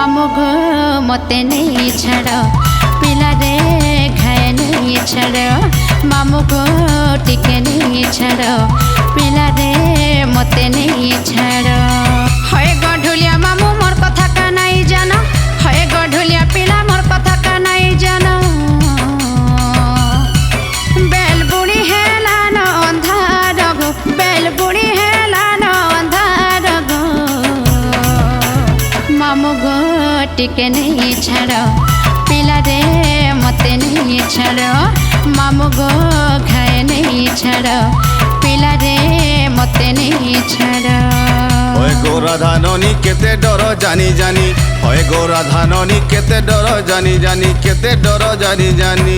मामू गो मते नहीं छाड़ पिला रे घाए नहीं छाड़ मामू गो टिके नहीं छाड़ पिला रे मते नहीं छाड़ हय गढुलिया मामू मोर कथा का नहीं जाना हय गढुलिया पिला मोर कथा का नहीं जाना बेल बुढ़ी है लानो अंधार गो बेल बुढ़ी है लानो अंधार गो मामू गो टिके नहीं छाड़ पिला रे मते नहीं छाड़ मामू गो घाए नहीं छाड़ पिला रे मते नहीं छाड़ ओए गोरा धाननी केते डर जानी जानी ओए गोरा धाननी केते डर जानी जानी केते डर जानी जानी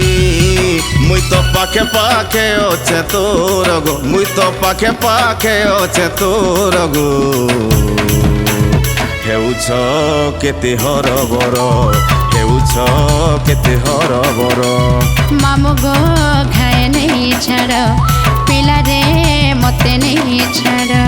मुई तो पाखे पाखे ओछे तोर गो मुई तो पाखे पाखे ओछे तोर गो हेउछ केते हरबर हेउछ केते हरबर मामू गो घाए नहीं छाड़ पिला रे मते नहीं छाड़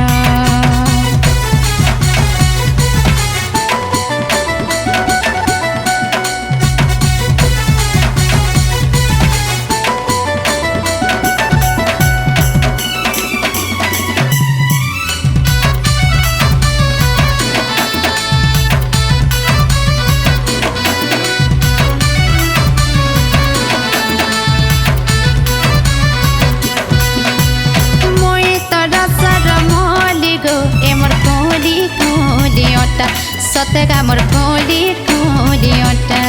सतेगा मोर कोली कोली ओटा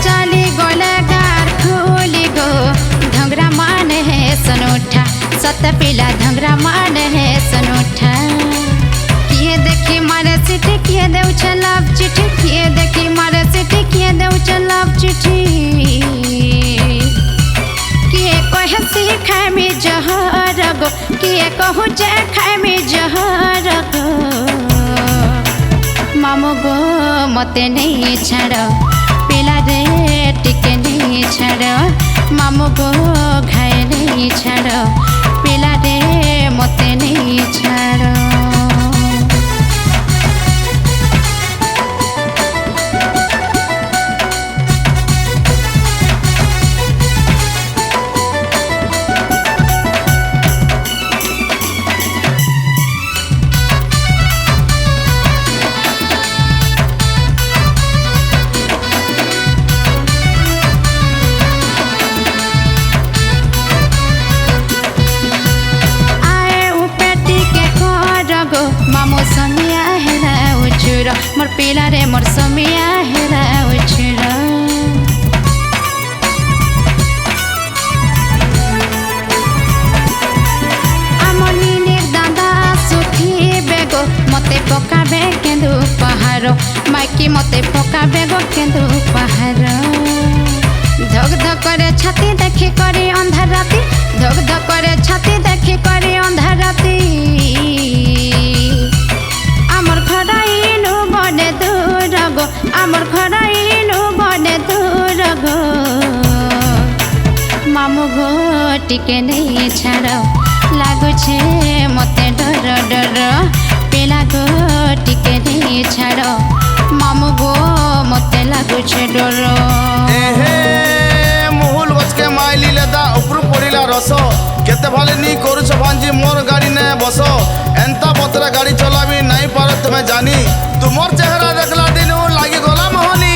चली गोले गार खोली गो ढंगरा मान है सनोठा सत पिला ढंगरा मान है सनोठा किए देखी मारे चिट्ठी किए देउ छलाप चिट्ठी किए देखी मारे चिट्ठी किए देउ छलाप चिट्ठी किए कहे सिखाए मी जहर गो किए कहूँ जे खाए मी जहर गो मामू गो मते नहीं छाड़ पिला रे टिके नहीं छाड़ मामू गो घाए नहीं छाड़ पिला रे मते नहीं छाड़ मामू समिया हेरा उछुर मोर पिला रे मोर समिया हेरा उछुर आमनी निर्दादा सुखी बेगो मते पकाबे केंदु पहाड़ माइकी मते पकाबे गो केंदु पहाड़ धक धक करे छाती देखी करी अंधार राती धक धक करे छाती देखी करी अंधार राती आमर खराइनु बने दूर गो आमर खराइनु बने दूर गो मामू गो टिके नहीं छाड़ लागुछे मते डर डर पिला गो टिके नहीं छाड़ मामू गो मते लागुछे डर मुहुल बचके माइली लेदा उपरु पड़िला रस केते भाले नी करूछ भांजी मोर गाड़ी ने बस एंता पतरा गाड़ी चलाबी नहीं पार तुम्हें जानी तुमर चेहरा देखला दिनु लागी गला मोहनी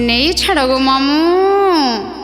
नहीं छाड़ गो मामू।